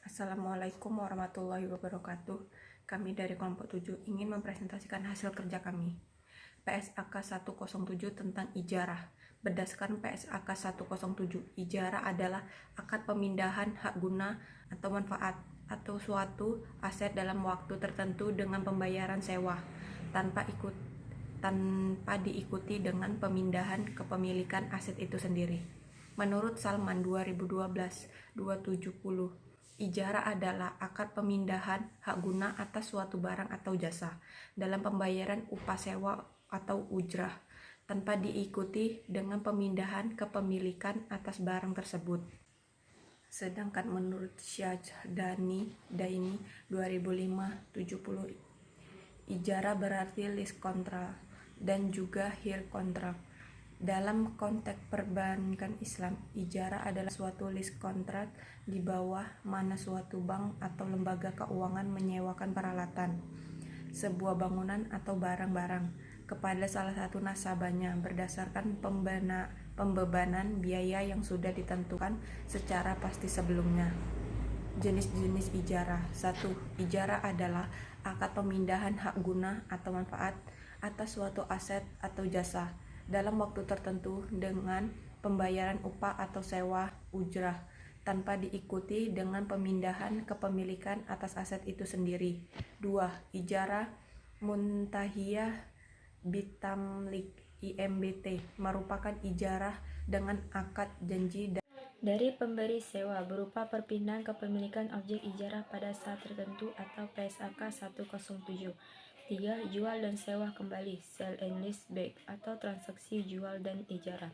Assalamualaikum warahmatullahi wabarakatuh. Kami dari kelompok 7 ingin mempresentasikan hasil kerja kami. PSAK 107 tentang ijarah. Berdasarkan PSAK 107, ijarah adalah akad pemindahan hak guna atau manfaat atau suatu aset dalam waktu tertentu dengan pembayaran sewa tanpa diikuti dengan pemindahan kepemilikan aset itu sendiri. Menurut Salman 2012-270, ijarah adalah akad pemindahan hak guna atas suatu barang atau jasa dalam pembayaran upah sewa atau ujrah tanpa diikuti dengan pemindahan kepemilikan atas barang tersebut. Sedangkan menurut Syahdaini 2005-70, ijarah berarti lease kontrak dan juga hire kontrak. Dalam konteks perbankan Islam, ijarah adalah suatu lease kontrak di bawah mana suatu bank atau lembaga keuangan menyewakan peralatan, sebuah bangunan atau barang-barang kepada salah satu nasabahnya berdasarkan pembebanan biaya yang sudah ditentukan secara pasti sebelumnya. Jenis-jenis ijarah. 1. Ijarah adalah akad pemindahan hak guna atau manfaat atas suatu aset atau jasa dalam waktu tertentu dengan pembayaran upah atau sewa ujrah tanpa diikuti dengan pemindahan kepemilikan atas aset itu sendiri. 2. Ijarah muntahiyah bitamlik IMBT merupakan ijarah dengan akad janji dari pemberi sewa berupa perpindahan kepemilikan objek ijarah pada saat tertentu atau PSAK 107. 3. Jual dan sewa kembali sell and lease back atau transaksi jual dan ijarah.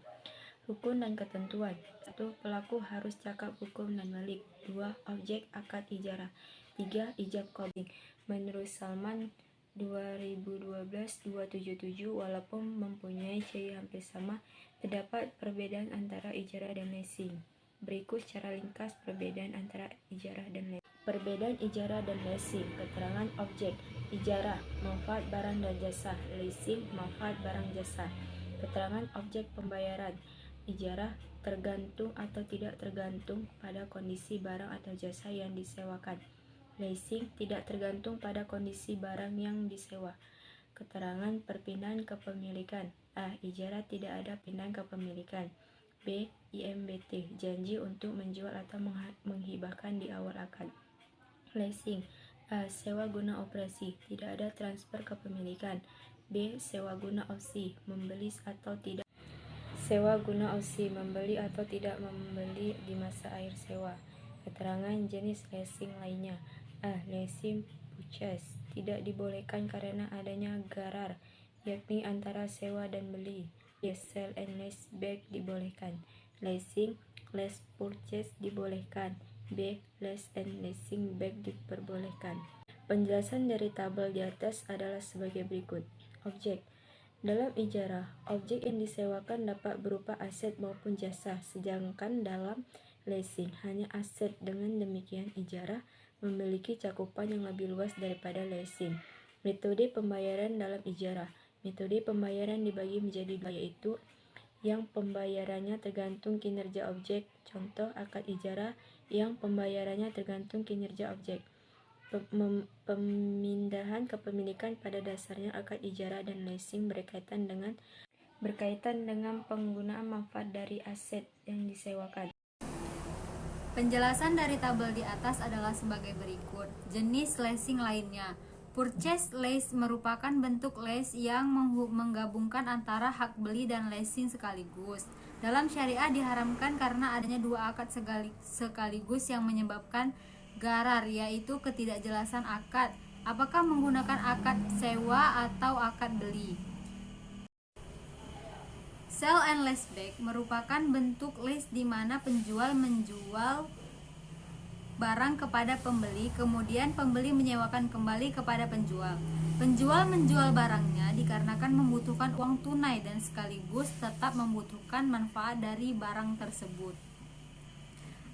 Rukun dan ketentuan. 1. Pelaku harus cakap hukum dan malik. 2. Objek akad ijarah. 3. Ijab qabul. Menurut Salman 2012-277, walaupun mempunyai ciri hampir sama, terdapat perbedaan antara ijarah dan leasing. Berikut secara ringkas perbedaan antara ijarah dan leasing. Perbedaan ijarah dan leasing. Keterangan objek. Ijarah, manfaat barang dan jasa. Leasing, manfaat barang jasa. Keterangan objek pembayaran. Ijarah, tergantung atau tidak tergantung pada kondisi barang atau jasa yang disewakan. Leasing, tidak tergantung pada kondisi barang yang disewa. Keterangan perpindahan kepemilikan. A. Ijarah, tidak ada pindahan kepemilikan. B. IMBT, janji untuk menjual atau menghibahkan di awal akad. Leasing. A. Sewa guna operasi, tidak ada transfer kepemilikan. B. Sewa guna opsi, membeli atau tidak. Sewa guna opsi, membeli atau tidak membeli di masa akhir sewa. Keterangan jenis leasing lainnya. A. Leasing purchase, tidak dibolehkan karena adanya gharar, yakni antara sewa dan beli. B. Sell and lease back dibolehkan. Leasing, lease purchase dibolehkan. B. Lease and leasing back diperbolehkan. Penjelasan dari tabel di atas adalah sebagai berikut. Objek. Dalam ijarah, objek yang disewakan dapat berupa aset maupun jasa, sedangkan dalam leasing hanya aset. Dengan demikian, ijarah memiliki cakupan yang lebih luas daripada leasing. Metode pembayaran dalam ijarah. Metode pembayaran dibagi menjadi dua, yaitu yang pembayarannya tergantung kinerja objek, contoh akad ijarah, yang pembayarannya tergantung kinerja objek. Pemindahan kepemilikan pada dasarnya akad ijarah dan leasing berkaitan dengan penggunaan manfaat dari aset yang disewakan. Penjelasan dari tabel di atas adalah sebagai berikut. Jenis leasing lainnya. Purchase lease merupakan bentuk lease yang menggabungkan antara hak beli dan leasing sekaligus. Dalam syariah diharamkan karena adanya dua akad sekaligus yang menyebabkan gharar, yaitu ketidakjelasan akad. Apakah menggunakan akad sewa atau akad beli? Sell and lease back merupakan bentuk lease di mana penjual menjual barang kepada pembeli, kemudian pembeli menyewakan kembali kepada penjual. Penjual menjual barangnya dikarenakan membutuhkan uang tunai dan sekaligus tetap membutuhkan manfaat dari barang tersebut.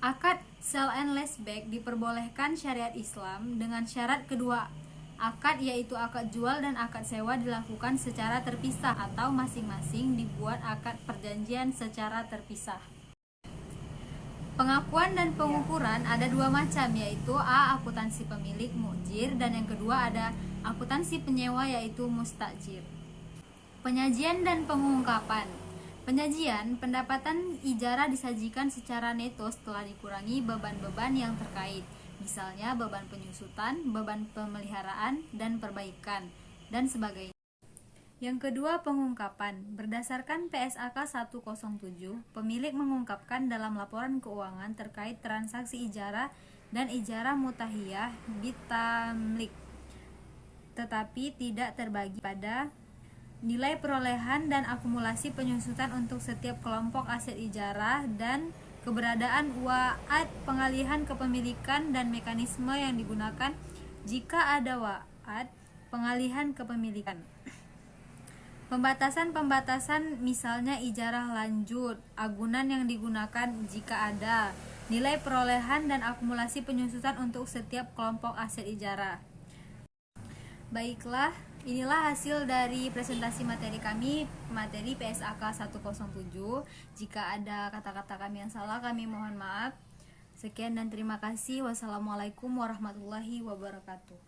Akad sell and lease back diperbolehkan syariat Islam dengan syarat kedua akad, yaitu akad jual dan akad sewa dilakukan secara terpisah atau masing-masing dibuat akad perjanjian secara terpisah. Pengakuan dan pengukuran ada dua macam, yaitu A. Akuntansi pemilik mukjir, dan yang kedua ada akuntansi penyewa, yaitu mustajir. Penyajian dan pengungkapan. Penyajian, pendapatan ijarah disajikan secara neto setelah dikurangi beban-beban yang terkait, misalnya beban penyusutan, beban pemeliharaan dan perbaikan, dan sebagainya. Yang kedua, pengungkapan. Berdasarkan PSAK 107, pemilik mengungkapkan dalam laporan keuangan terkait transaksi ijarah dan ijarah mutahiyah bitamlik, tetapi tidak terbagi pada nilai perolehan dan akumulasi penyusutan untuk setiap kelompok aset ijarah dan keberadaan wa'ad pengalihan kepemilikan dan mekanisme yang digunakan jika ada wa'ad pengalihan kepemilikan. Pembatasan-pembatasan, misalnya ijarah lanjut, agunan yang digunakan jika ada, nilai perolehan dan akumulasi penyusutan untuk setiap kelompok aset ijarah. Baiklah, inilah hasil dari presentasi materi kami, materi PSAK 107. Jika ada kata-kata kami yang salah, kami mohon maaf. Sekian dan terima kasih. Wassalamualaikum warahmatullahi wabarakatuh.